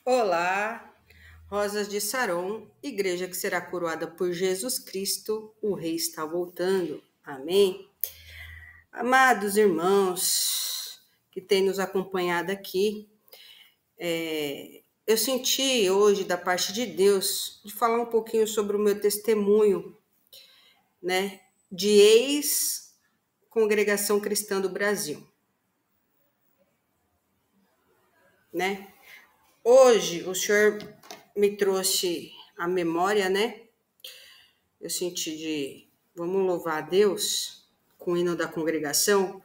Olá, Rosas de Saron, igreja que será coroada por Jesus Cristo, o Rei está voltando. Amém? Amados irmãos que têm nos acompanhado aqui, eu senti hoje da parte de Deus de falar um pouquinho sobre o meu testemunho, né, de ex-congregação cristã do Brasil, né? Hoje o Senhor me trouxe a memória, né? Eu senti vamos louvar a Deus com o hino da congregação.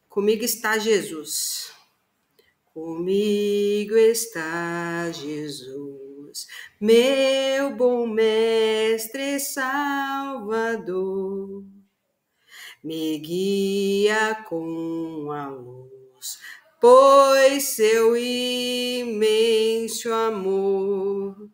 Comigo está Jesus. Comigo está Jesus, meu bom mestre Salvador. Me guia com a luz, pois seu imenso amor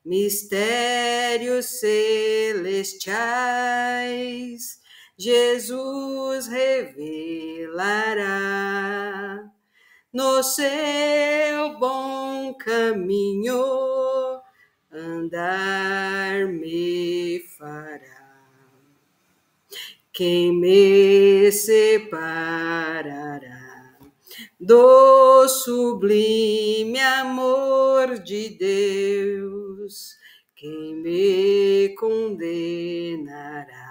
mistérios celestiais, Jesus revelará. No seu bom caminho andar me fará. Quem me separará do sublime amor de Deus? Quem me condenará?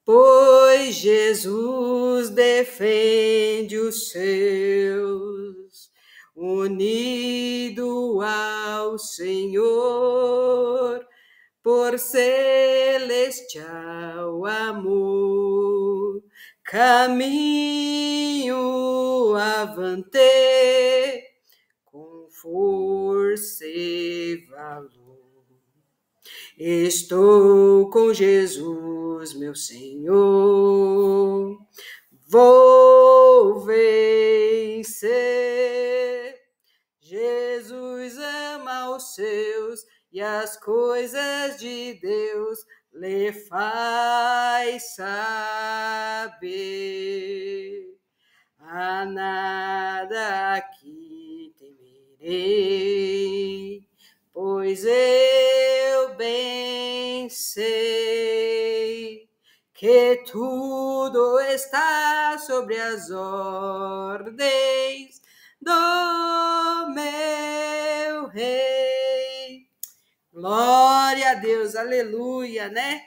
Pois Jesus defende os seus, unido ao Senhor, por celestial amor. Caminho avante, com força e valor. Estou com Jesus, meu Senhor, vou vencer. Jesus ama os seus e as coisas de Deus lhe faz saber. A nada aqui temerei, pois eu bem sei que tudo está sobre as ordens do meu Rei. Glória a Deus, aleluia, né?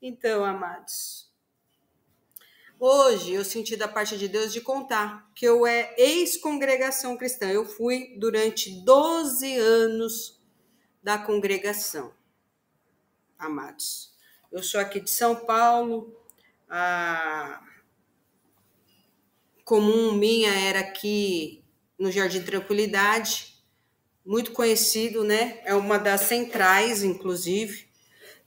Então, amados, hoje eu senti da parte de Deus de contar que eu é ex-congregação cristã. Eu fui durante 12 anos da congregação, amados. Eu sou aqui de São Paulo, a comum minha era aqui no Jardim Tranquilidade, muito conhecido, né? É uma das centrais, inclusive.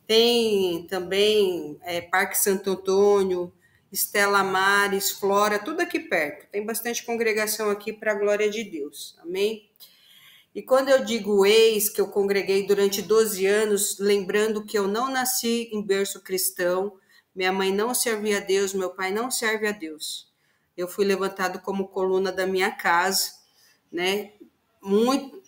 Tem também Parque Santo Antônio, Estela Maris, Flora, tudo aqui perto. Tem bastante congregação aqui para a glória de Deus. Amém? E quando eu digo ex, que eu congreguei durante 12 anos, lembrando que eu não nasci em berço cristão, minha mãe não servia a Deus, meu pai não serve a Deus. Eu fui levantado como coluna da minha casa, né? Muita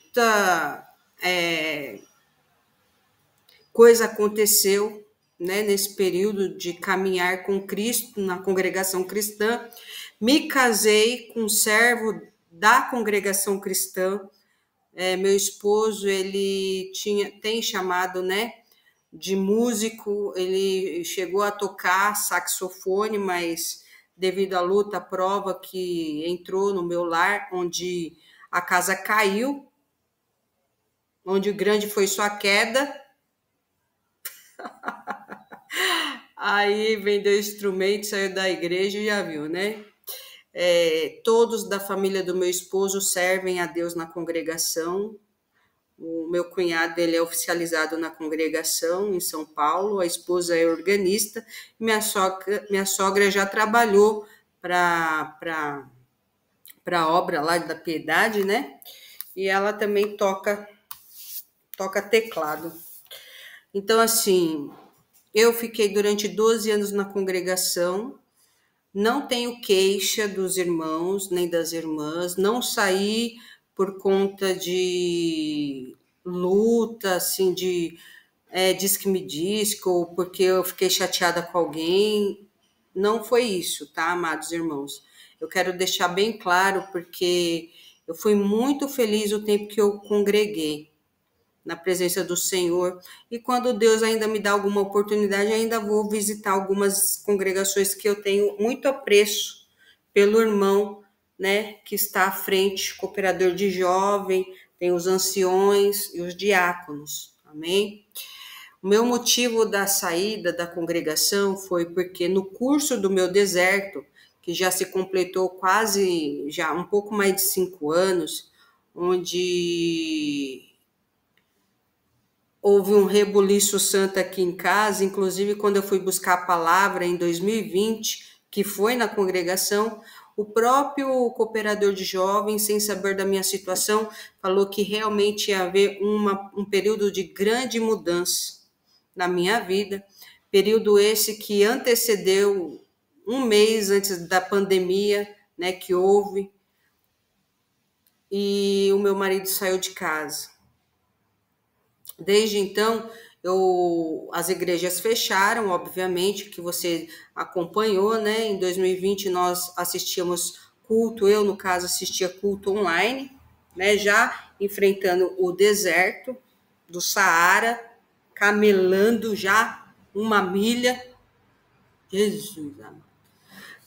coisa aconteceu, né, nesse período de caminhar com Cristo na congregação cristã. Me casei com um servo da congregação cristã. Meu esposo, ele tem chamado, né, de músico. Ele chegou a tocar saxofone, mas devido à luta, à prova que entrou no meu lar, onde a casa caiu, onde grande foi sua queda. Aí vendeu instrumento, saiu da igreja e já viu, né? Todos da família do meu esposo servem a Deus na congregação. O meu cunhado, ele é oficializado na congregação em São Paulo, a esposa é organista, minha sogra já trabalhou para a obra lá da Piedade, né? E ela também toca teclado. Então, assim, eu fiquei durante 12 anos na congregação, não tenho queixa dos irmãos nem das irmãs, não saí por conta de luta, assim, de diz que me diz, ou porque eu fiquei chateada com alguém. Não foi isso, tá, amados irmãos? Eu quero deixar bem claro, porque eu fui muito feliz o tempo que eu congreguei na presença do Senhor. E quando Deus ainda me dá alguma oportunidade, ainda vou visitar algumas congregações que eu tenho muito apreço pelo irmão, né, que está à frente, cooperador de jovem, tem os anciões e os diáconos. Amém? O meu motivo da saída da congregação foi porque no curso do meu deserto, que já se completou quase, já um pouco mais de 5 anos, onde houve um rebuliço santo aqui em casa, inclusive quando eu fui buscar a palavra em 2020, que foi na congregação, o próprio cooperador de jovens, sem saber da minha situação, falou que realmente ia haver um período de grande mudança na minha vida, período esse que antecedeu um mês antes da pandemia, né, que houve, e o meu marido saiu de casa. Desde então, as igrejas fecharam, obviamente, que você acompanhou, né? Em 2020 nós assistíamos culto, eu no caso assistia culto online, né? Já enfrentando o deserto do Saara, camelando já uma milha, Jesus amado,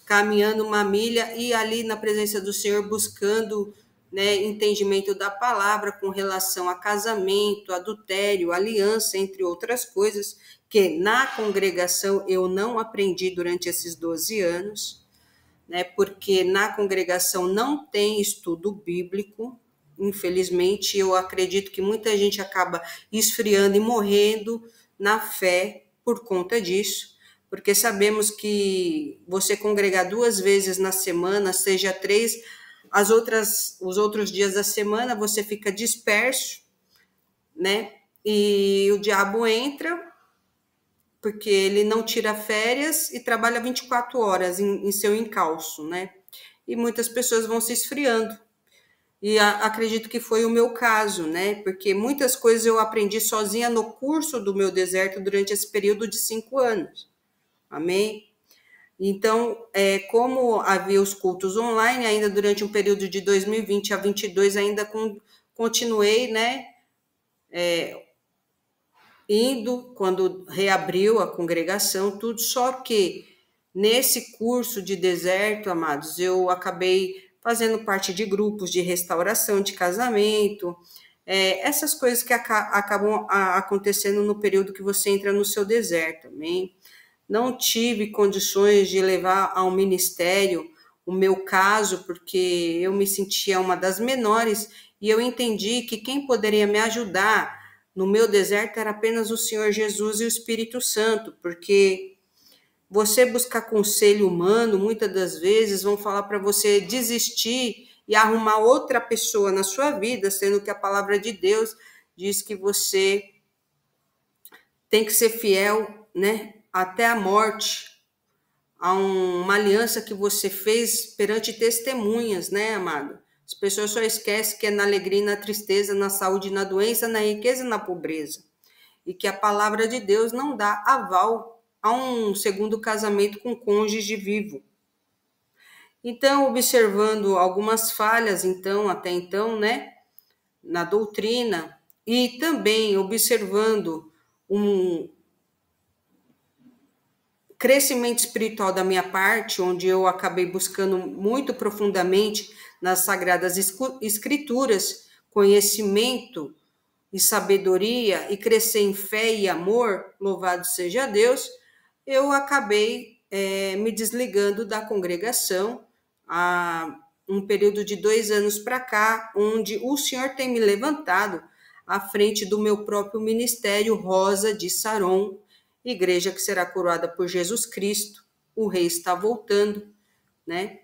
caminhando uma milha e ali na presença do Senhor buscando, né, entendimento da palavra com relação a casamento, adultério, aliança, entre outras coisas, que na congregação eu não aprendi durante esses 12 anos, né, porque na congregação não tem estudo bíblico. Infelizmente, eu acredito que muita gente acaba esfriando e morrendo na fé por conta disso, porque sabemos que você congregar 2 vezes na semana, seja 3, os outros dias da semana você fica disperso, né? E o diabo entra, porque ele não tira férias e trabalha 24 horas em seu encalço, né? E muitas pessoas vão se esfriando. E acredito que foi o meu caso, né? Porque muitas coisas eu aprendi sozinha no curso do meu deserto durante esse período de 5 anos. Amém? Então, como havia os cultos online, ainda durante um período de 2020 a 22, ainda continuei, né? Indo quando reabriu a congregação, tudo, só que nesse curso de deserto, amados, eu acabei fazendo parte de grupos de restauração de casamento, essas coisas que acabam acontecendo no período que você entra no seu deserto, amém? Não tive condições de levar ao ministério o meu caso, porque eu me sentia uma das menores e eu entendi que quem poderia me ajudar no meu deserto era apenas o Senhor Jesus e o Espírito Santo, porque você buscar conselho humano, muitas das vezes vão falar para você desistir e arrumar outra pessoa na sua vida, sendo que a palavra de Deus diz que você tem que ser fiel, né, até a morte, a uma aliança que você fez perante testemunhas, né, amado? As pessoas só esquecem que é na alegria e na tristeza, na saúde e na doença, na riqueza e na pobreza. E que a palavra de Deus não dá aval a um segundo casamento com cônjuge vivo. Então, observando algumas falhas, então, até então, né, na doutrina, e também observando um crescimento espiritual da minha parte, onde eu acabei buscando muito profundamente nas Sagradas Escrituras, conhecimento e sabedoria, e crescer em fé e amor, louvado seja Deus, eu acabei me desligando da congregação há um período de 2 anos para cá, onde o Senhor tem me levantado à frente do meu próprio ministério, Rosa de Saron, igreja que será coroada por Jesus Cristo, o Rei está voltando, né?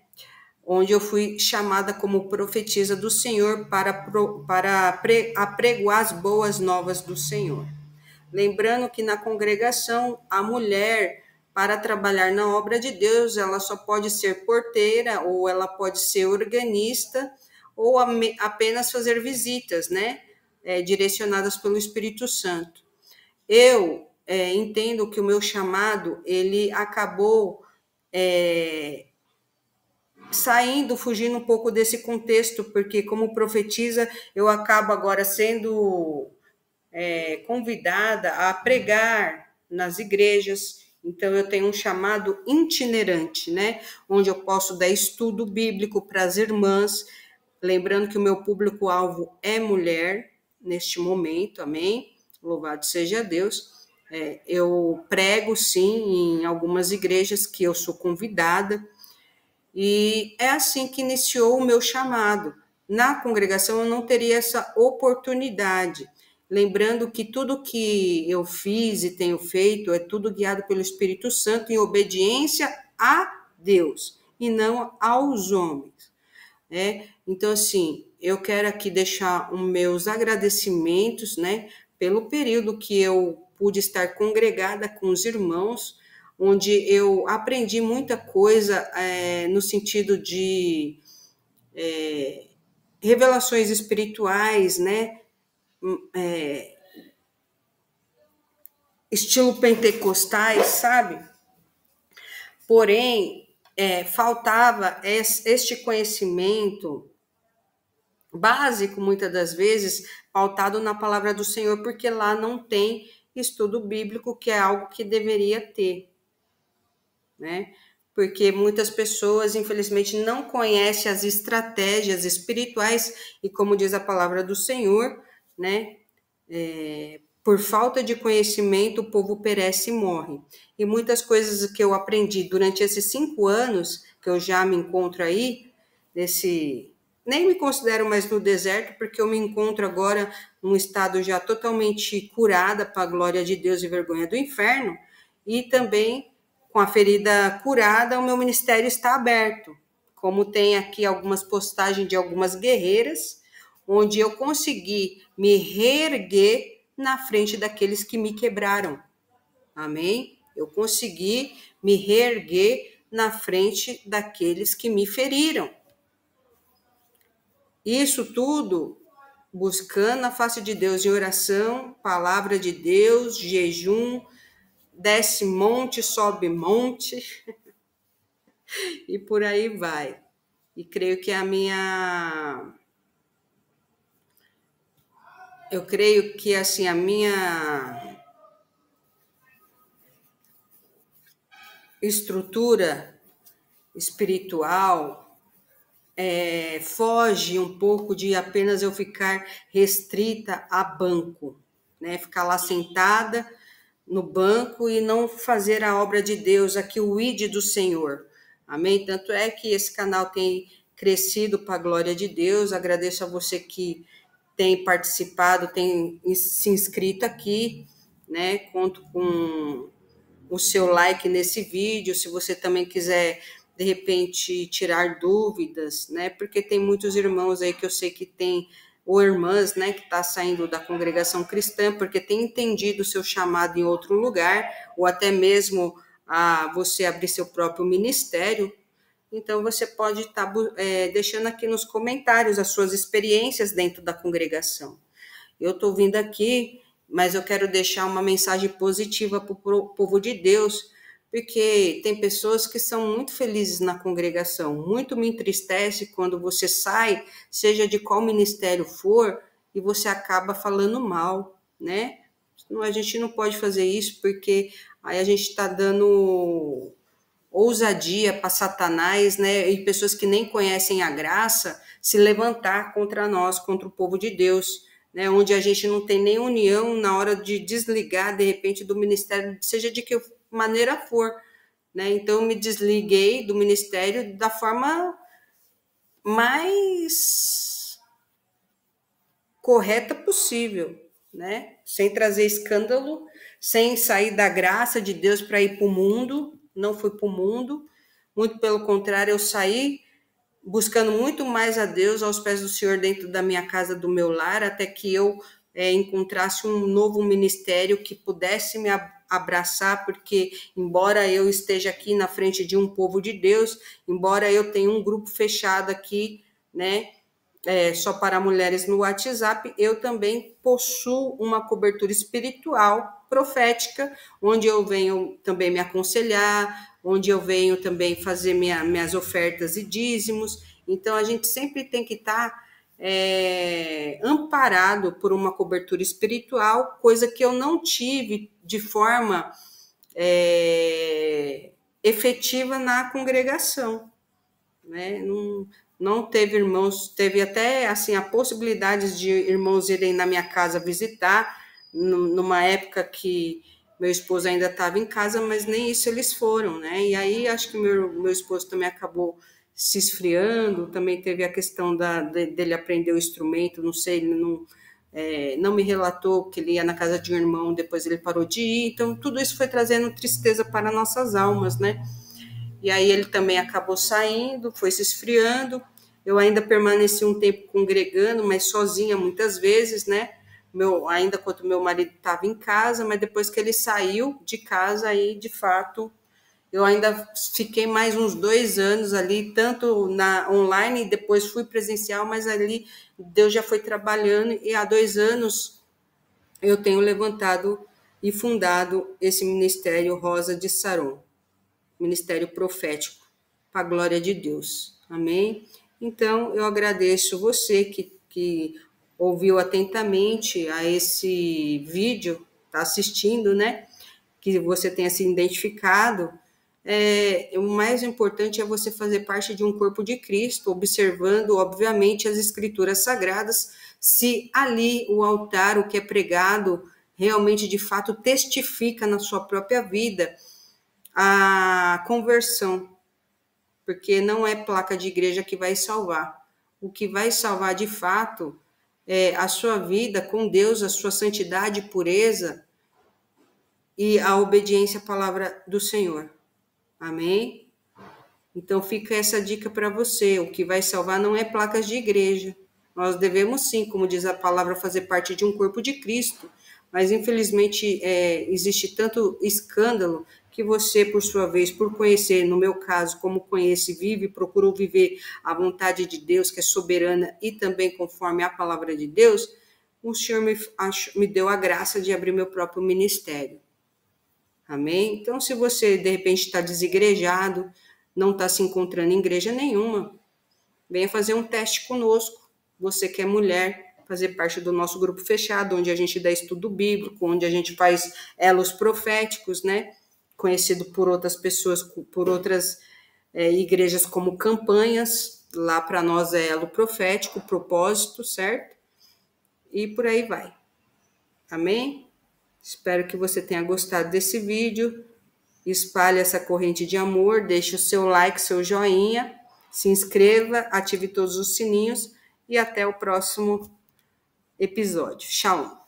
Onde eu fui chamada como profetisa do Senhor para apregoar as boas novas do Senhor. Lembrando que na congregação, a mulher, para trabalhar na obra de Deus, ela só pode ser porteira, ou ela pode ser organista, ou apenas fazer visitas, né, direcionadas pelo Espírito Santo. Eu entendo que o meu chamado, ele acabou saindo, fugindo um pouco desse contexto, porque como profetisa, eu acabo agora sendo convidada a pregar nas igrejas. Então, eu tenho um chamado itinerante, né? Onde eu posso dar estudo bíblico para as irmãs, lembrando que o meu público-alvo é mulher neste momento, amém? Louvado seja Deus. Eu prego, sim, em algumas igrejas que eu sou convidada, e é assim que iniciou o meu chamado. Na congregação eu não teria essa oportunidade. Lembrando que tudo que eu fiz e tenho feito é tudo guiado pelo Espírito Santo em obediência a Deus e não aos homens. Então, assim, eu quero aqui deixar os meus agradecimentos, né, pelo período que eu pude estar congregada com os irmãos, onde eu aprendi muita coisa no sentido de revelações espirituais, né, estilo pentecostais, sabe? Porém, faltava este conhecimento básico, muitas das vezes, pautado na palavra do Senhor, porque lá não tem estudo bíblico, que é algo que deveria ter, né? Porque muitas pessoas, infelizmente, não conhecem as estratégias espirituais e, como diz a palavra do Senhor, né? Por falta de conhecimento, o povo perece e morre. E muitas coisas que eu aprendi durante esses 5 anos, que eu já me encontro aí, nem me considero mais no deserto, porque eu me encontro agora num estado já totalmente curada, para a glória de Deus e vergonha do inferno, e também com a ferida curada, o meu ministério está aberto. Como tem aqui algumas postagens de algumas guerreiras, onde eu consegui me reerguer na frente daqueles que me quebraram. Amém? Eu consegui me reerguer na frente daqueles que me feriram. Isso tudo buscando a face de Deus em oração, palavra de Deus, jejum, desce monte, sobe monte, e por aí vai. E creio que eu creio que assim a minha estrutura espiritual foge um pouco de apenas eu ficar restrita a banco, né? Ficar lá sentada no banco e não fazer a obra de Deus, aqui o ID do Senhor. Amém? Tanto é que esse canal tem crescido para a glória de Deus. Agradeço a você que tem participado, tem se inscrito aqui, né? Conto com o seu like nesse vídeo, se você também quiser, de repente, tirar dúvidas, né? Porque tem muitos irmãos aí que eu sei que tem, ou irmãs, né, que está saindo da congregação cristã, porque tem entendido o seu chamado em outro lugar, ou até mesmo você abrir seu próprio ministério. Então, você pode estar deixando aqui nos comentários as suas experiências dentro da congregação. Eu estou vindo aqui, mas eu quero deixar uma mensagem positiva para o povo de Deus, porque tem pessoas que são muito felizes na congregação. Muito me entristece quando você sai, seja de qual ministério for, e você acaba falando mal, né? A gente não pode fazer isso, porque aí a gente está dando ousadia para Satanás, né? E pessoas que nem conhecem a graça se levantar contra nós, contra o povo de Deus, né? Onde a gente não tem nem união na hora de desligar, de repente, do ministério, seja de que maneira for, né? Então, eu me desliguei do ministério da forma mais correta possível, né? Sem trazer escândalo, sem sair da graça de Deus para ir para o mundo. Não fui para o mundo, muito pelo contrário, eu saí buscando muito mais a Deus, aos pés do Senhor, dentro da minha casa, do meu lar, até que eu encontrasse um novo ministério que pudesse me abraçar, porque embora eu esteja aqui na frente de um povo de Deus, embora eu tenha um grupo fechado aqui, né, só para mulheres no WhatsApp, eu também possuo uma cobertura espiritual, profética, onde eu venho também me aconselhar, onde eu venho também fazer minhas ofertas e dízimos. Então, a gente sempre tem que estar amparado por uma cobertura espiritual, coisa que eu não tive de forma efetiva na congregação, né? Não teve irmãos, teve até assim a possibilidade de irmãos irem na minha casa visitar, numa época que meu esposo ainda estava em casa, mas nem isso eles foram, né? E aí acho que meu esposo também acabou se esfriando, também teve a questão dele aprender o instrumento, não sei, ele não me relatou que ele ia na casa de um irmão, depois ele parou de ir, então tudo isso foi trazendo tristeza para nossas almas, né? E aí ele também acabou saindo, foi se esfriando. Eu ainda permaneci um tempo congregando, mas sozinha muitas vezes, né? Ainda quando meu marido estava em casa, mas depois que ele saiu de casa, aí de fato eu ainda fiquei mais uns 2 anos ali, tanto na online, e depois fui presencial, mas ali Deus já foi trabalhando, e há 2 anos eu tenho levantado e fundado esse ministério Rosa de Saron, ministério profético, para a glória de Deus. Amém? Então, eu agradeço você que ouviu atentamente a esse vídeo, está assistindo, né? Que você tenha se identificado. O mais importante é você fazer parte de um corpo de Cristo, observando, obviamente, as escrituras sagradas, se ali o altar, o que é pregado, realmente, de fato, testifica na sua própria vida a conversão, porque não é placa de igreja que vai salvar. O que vai salvar, de fato, é a sua vida com Deus, a sua santidade, pureza e a obediência à palavra do Senhor. Amém? Então fica essa dica para você. O que vai salvar não é placas de igreja. Nós devemos sim, como diz a palavra, fazer parte de um corpo de Cristo. Mas infelizmente existe tanto escândalo que você, por sua vez, por conhecer, no meu caso, como conhece e vive, procurou viver a vontade de Deus, que é soberana e também conforme a palavra de Deus, o Senhor me deu a graça de abrir meu próprio ministério. Amém? Então, se você, de repente, está desigrejado, não está se encontrando em igreja nenhuma, venha fazer um teste conosco. Você que é mulher, fazer parte do nosso grupo fechado, onde a gente dá estudo bíblico, onde a gente faz elos proféticos, né? Conhecido por outras pessoas, por outras igrejas como campanhas. Lá para nós é elo profético, propósito, certo? E por aí vai. Amém? Espero que você tenha gostado desse vídeo. Espalhe essa corrente de amor, deixe o seu like, seu joinha, se inscreva, ative todos os sininhos e até o próximo episódio. Shalom!